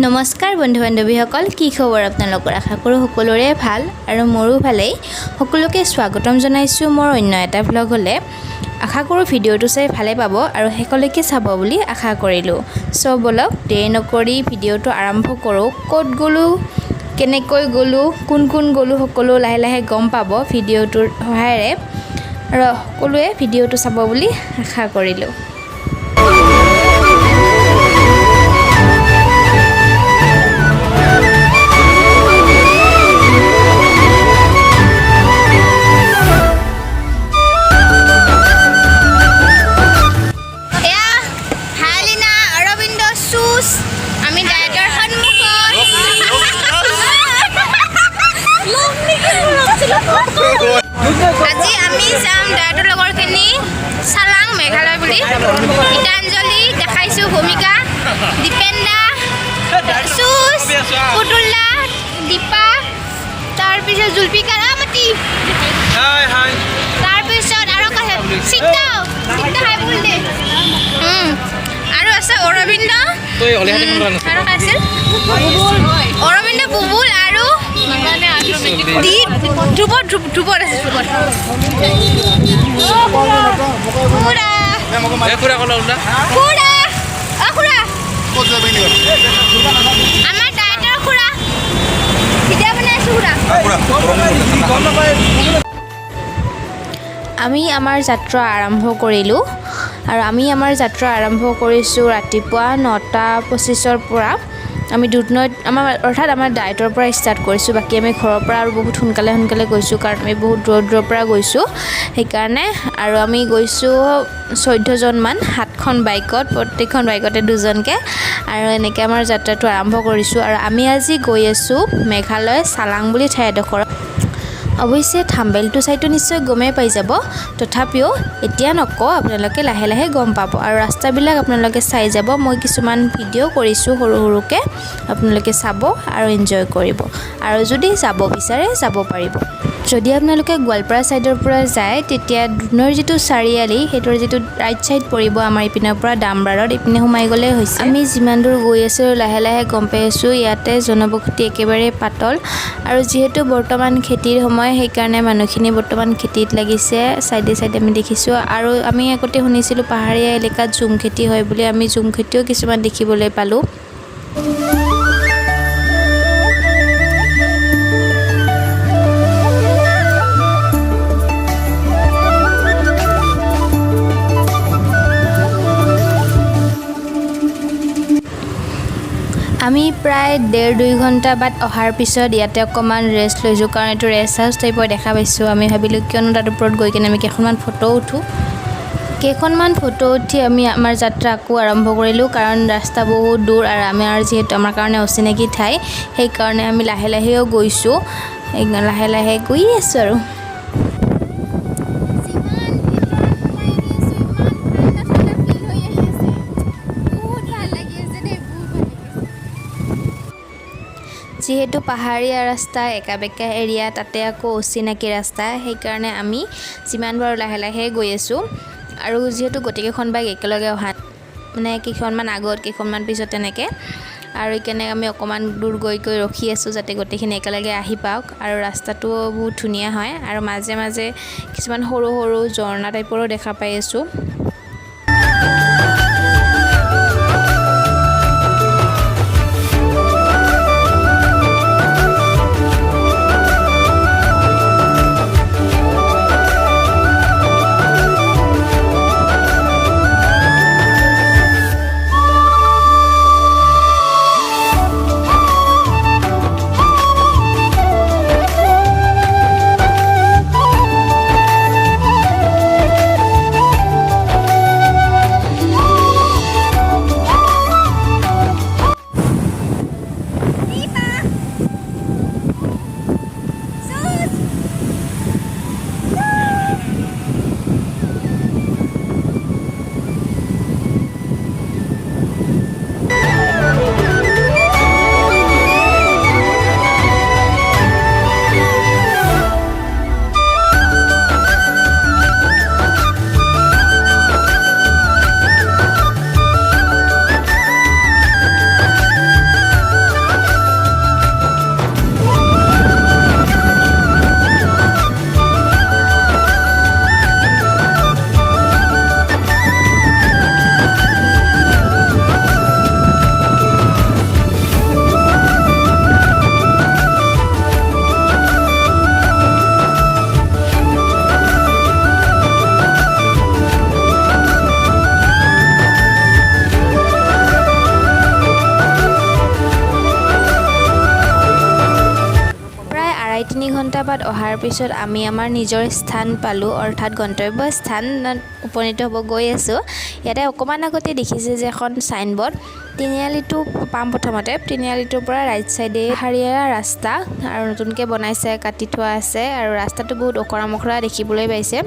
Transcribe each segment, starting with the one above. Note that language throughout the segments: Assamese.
নমস্কাৰ বন্ধু বান্ধৱীসকল, কি খবৰ আপোনালোকৰ? আশা কৰোঁ সকলোৰে ভাল আৰু মোৰো ভালেই। সকলোকে স্বাগতম জনাইছোঁ মোৰ অন্য এটা ভ্লগলৈ। আশা কৰোঁ ভিডিঅ'টো চাই ভালে পাব আৰু শেষলৈকে চাব বুলি আশা কৰিলোঁ। চ' বলক দেৰি নকৰি ভিডিঅ'টো আৰম্ভ কৰোঁ। ক'ত গ'লোঁ, কেনেকৈ গ'লোঁ, কোন কোন গ'লোঁ সকলো লাহে লাহে গম পাব ভিডিঅ'টোৰ সহায়েৰে, আৰু সকলোৱে ভিডিঅ'টো চাব বুলি আশা কৰিলোঁ। আজি আমি যাম ডাইৰেক্টৰ লগৰখিনি চালাং মেঘালয় বুলি। গীতাঞ্জলি দেখাইছোঁ, ভূমিকা, দীপেন্দা, চুচ, পুতুল্লা, দীপা, তাৰপিছত জুলফিকাৰ, আমতি, তাৰপিছত আৰু চিন্তা হাই বুল দে, আৰু আছে অৰবিন্দ, আৰু আছিল অৰবিন্দ, বুবুল আৰু ধ্ৰুৱত আছে। আমাৰ ডাইৰেক্টৰ খুৰা ভিডিঅ' বনাইছোঁ। আমি আমাৰ যাত্ৰা আৰম্ভ কৰিলোঁ, আৰু আমি আমাৰ যাত্ৰা আৰম্ভ কৰিছোঁ ৰাতিপুৱা 9:25 পৰা। আমি দুধনৈত আমাৰ ডাইৰেক্টৰ পৰা ষ্টাৰ্ট কৰিছোঁ। বাকী আমি ঘৰৰ পৰা আৰু বহুত সোনকালে গৈছোঁ, কাৰণ আমি বহুত দূৰৰ পৰা গৈছোঁ সেইকাৰণে। আৰু আমি গৈছোঁ 14জনমান, 7খন বাইকত, প্ৰত্যেকখন বাইকতে 2জনকৈ, আৰু এনেকৈ আমাৰ যাত্ৰাটো আৰম্ভ কৰিছোঁ। আৰু আমি আজি গৈ আছোঁ মেঘালয় চালাং বুলি ঠাই এডোখৰত। অৱশ্যে থাম্বেলটো চাইটো নিশ্চয় গমেই পাই যাব, তথাপিও এতিয়া নকওঁ, আপোনালোকে লাহে লাহে গম পাব। আৰু ৰাস্তাবিলাক আপোনালোকে চাই যাব। মই কিছুমান ভিডিঅ' কৰিছোঁ সৰু সৰুকৈ, আপোনালোকে চাব আৰু এনজয় কৰিব, আৰু যদি যাব বিচাৰে যাব পাৰিব। যদি আপোনালোকে গোৱালপাৰা ছাইডৰ পৰা যায়, তেতিয়া দুধনৈৰ যিটো চাৰিআলি, সেইটোৰ যিটো ৰাইট ছাইড পৰিব আমাৰ ইপিনৰ পৰা ডামবাৰত, ইপিনে সোমাই গ'লেই হৈছে। আমি যিমান দূৰ গৈ আছোঁ লাহে লাহে গম পাই আছোঁ ইয়াতে জনবসতি একেবাৰে পাতল, আৰু যিহেতু বৰ্তমান খেতিৰ সময় সেইকাৰণে মানুহখিনি বৰ্তমান খেতিত লাগিছে। চাইডে চাইডে আমি দেখিছোঁ, আৰু আমি আগতে শুনিছিলোঁ পাহাৰীয়া এলেকাত ঝুম খেতি হয় বুলি। আমি ঝুম খেতিও কিছুমান দেখিবলৈ পালোঁ। আমি প্ৰায় 1.5-2 ঘণ্টা বাদ অহাৰ পিছত ইয়াতে অকণমান ৰেষ্ট লৈছোঁ, কাৰণ এইটো ৰেষ্ট হাউচ টাইপৰ দেখা পাইছোঁ। আমি ভাবিলোঁ কিয়নো তাত ওপৰত গৈ কিনে আমি কেইখনমান ফটো উঠোঁ। কেইখনমান ফটো উঠি আমি আমাৰ যাত্ৰা আকৌ আৰম্ভ কৰিলোঁ, কাৰণ ৰাস্তা বহুত দূৰ, আৰু যিহেতু আমাৰ কাৰণে অচিনাকি ঠাই সেইকাৰণে আমি লাহে লাহেও গৈছোঁ, লাহে লাহে গৈ আছোঁ। আৰু যিহেতু পাহাৰীয়া ৰাস্তা, একা বেকা এৰিয়া, তাতে আকৌ অচিনাকি ৰাস্তা, সেইকাৰণে আমি যিমান পাৰোঁ লাহে লাহে গৈ আছোঁ। আৰু যিহেতু গোটেইকেইখন বাইক একেলগে অহা, মানে কেইখনমান আগত কেইখনমান পিছত তেনেকৈ, আৰু সেইকাৰণে আমি অকণমান দূৰ গৈ ৰখি আছোঁ যাতে গোটেইখিনি একেলগে আহি পাওক। আৰু ৰাস্তাটো বহুত ধুনীয়া হয়, আৰু মাজে মাজে কিছুমান সৰু সৰু ঝৰ্ণা টাইপৰো দেখা পাই আছোঁ। 2.5 ঘণ্টা বাদ অহাৰ পিছত আমি আমাৰ নিজৰ স্থান পালোঁ, অৰ্থাৎ গন্তব্য স্থানত উপনীত হ'ব গৈ আছোঁ। ইয়াতে অকণমান আগতে দেখিছে যে এখন ছাইনবোৰ্ড, তিনিআলিটো পাম। প্ৰথমতে তিনিআলিটোৰ পৰা ৰাইট চাইডে হাৰিয়া ৰাস্তা আৰু নতুনকৈ বনাইছে, কাটি থোৱা আছে আৰু ৰাস্তাটো বহুত অকৰা মকৰা দেখিবলৈ পাইছে।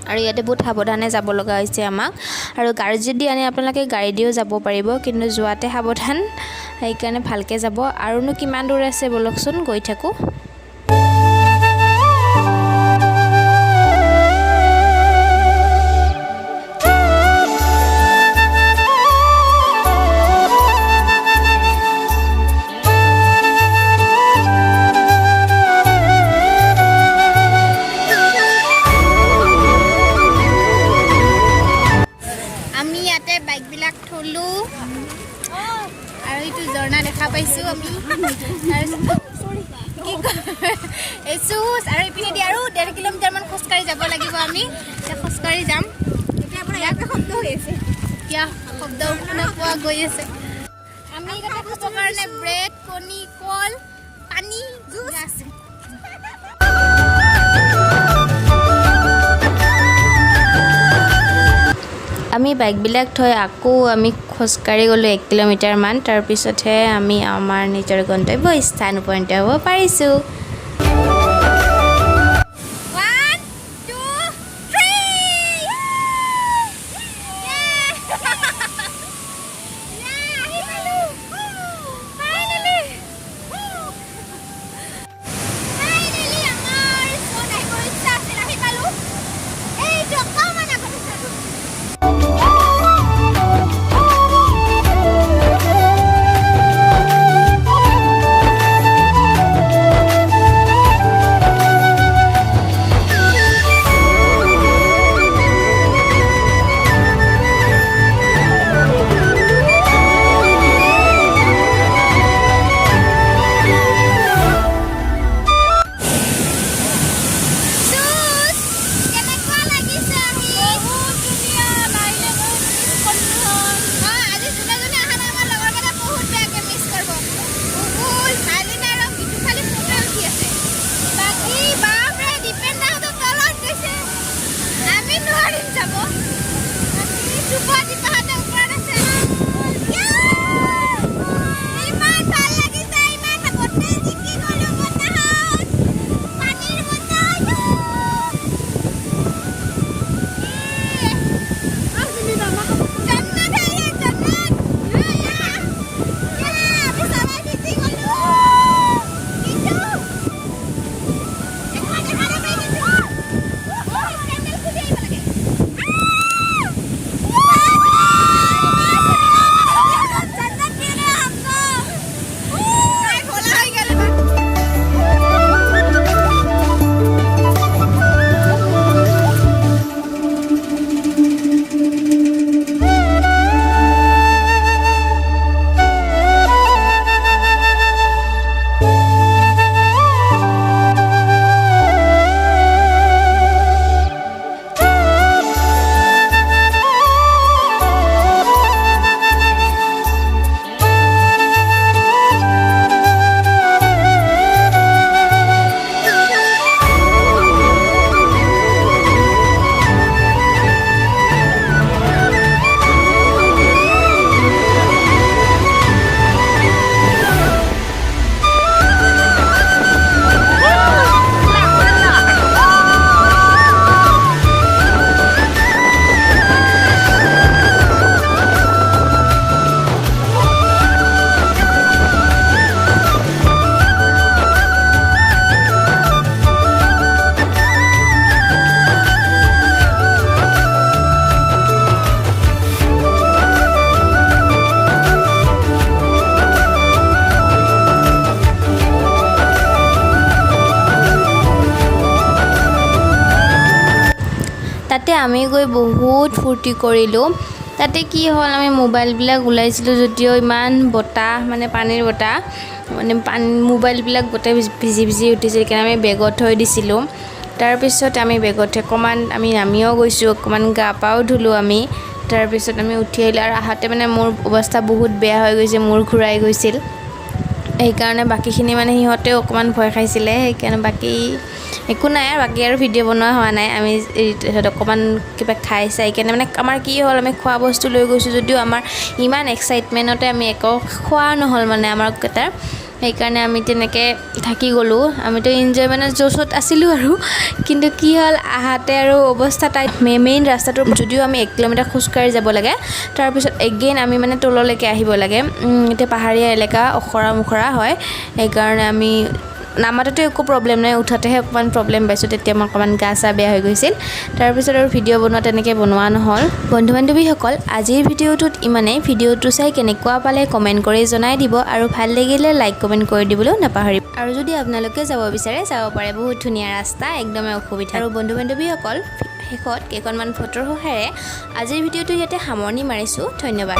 আৰু ইয়াতে বহুত সাৱধানে যাব লগা হৈছে আমাক। আৰু গাড়ী যদি আনে আপোনালোকে গাড়ী দিও যাব পাৰিব, কিন্তু যোৱাতে সাৱধান, সেইকাৰণে ভালকৈ যাব। আৰুনো কিমান দূৰ আছে বলকচোন, গৈ থাকোঁ। বাইকবিলাক থলোঁ আৰু এইটো ঝৰ্ণা দেখা পাইছোঁ আমি। এই চুজ আৰু এইপিনেদি আৰু 1.5 কিলোমিটাৰমান খোজকাঢ়ি যাব লাগিব। আমি এতিয়া খোজকাঢ়ি যাম। এতিয়া আপোনাৰ ইয়াতে শব্দ হৈ আছে, এতিয়া শব্দ শুনা পোৱা গৈ আছে। আমি ইয়াতে খাবৰ কাৰণে ব্ৰেড, কণী, কল, পানী, জুচ আছে। আমি বাইকবিলাক থৈ আকৌ আমি খোজকাঢ়ি গ'লোঁ 1 কিলোমিটাৰমান। তাৰপিছতহে আমি আমাৰ নিজৰ গন্তব্য স্থান উপনীত হ'ব পাৰিছোঁ। তাতে আমি গৈ বহুত ফূৰ্তি কৰিলোঁ। তাতে কি হ'ল, আমি মোবাইলবিলাক ওলাইছিলোঁ যদিও ইমান বতাহ, মানে পানীৰ বতাহ, মানে মোবাইলবিলাক গোটেই ভিজি ভিজি উঠিছিল। সেইকাৰণে আমি বেগত থৈ দিছিলোঁ। তাৰপিছত আমি বেগত অকণমান আমি নামিও গৈছোঁ, অকণমান গা পাও ধুলোঁ আমি। তাৰপিছত আমি উঠি আহিলোঁ আৰু আহোঁতে মানে মোৰ অৱস্থা বহুত বেয়া হৈ গৈছে, মূৰ ঘূৰাই গৈছিল। সেইকাৰণে বাকীখিনি মানে সিহঁতেও অকণমান ভয় খাইছিলে সেইকাৰণে বাকী একো নাই আৰু বাকী আৰু ভিডিঅ' বনোৱা হোৱা নাই আমি অকণমান কিবা খাই চাই সেইকাৰণে মানে আমাৰ কি হ'ল আমি খোৱা বস্তু লৈ গৈছোঁ যদিও আমাৰ ইমান এক্সাইটমেণ্টতে আমি একো খোৱা নহ'ল মানে আমাৰ কেইটাৰ সেইকাৰণে আমি তেনেকৈ থাকি গ'লোঁ আমিতো এনজয়মেণ্টৰ জ'চত আছিলোঁ আৰু কিন্তু কি হ'ল আহাতে আৰু অৱস্থা টাইট মেইন ৰাস্তাটো যদিও আমি 1 কিলোমিটাৰ খোজকাঢ়ি যাব লাগে তাৰপিছত এগেইন আমি মানে তললৈকে আহিব লাগে এতিয়া পাহাৰীয়া এলেকা অখৰা মুখৰা হয় সেইকাৰণে আমি নামাততো একো প্ৰব্লেম নাই উঠাতেহে অকণমান প্ৰব্লেম পাইছোঁ তেতিয়া মোৰ অকণমান গা চা বেয়া হৈ গৈছিল তাৰপিছত আৰু ভিডিঅ' বনোৱা তেনেকৈ বনোৱা নহ'ল বন্ধু বান্ধৱীসকল আজিৰ ভিডিঅ'টোত ইমানেই ভিডিঅ'টো চাই কেনেকুৱা পালে কমেণ্ট কৰি জনাই দিব আৰু ভাল লাগিলে লাইক কমেণ্ট কৰি দিবলৈও নাপাহৰিব আৰু যদি আপোনালোকে যাব বিচাৰে যাব পাৰে বহুত ধুনীয়া ৰাস্তা একদমেই অসুবিধা আৰু বন্ধু বান্ধৱীসকল শেষত কেইখনমান ফটোৰ সহায়েৰে আজিৰ ভিডিঅ'টো ইয়াতে সামৰণি মাৰিছোঁ ধন্যবাদ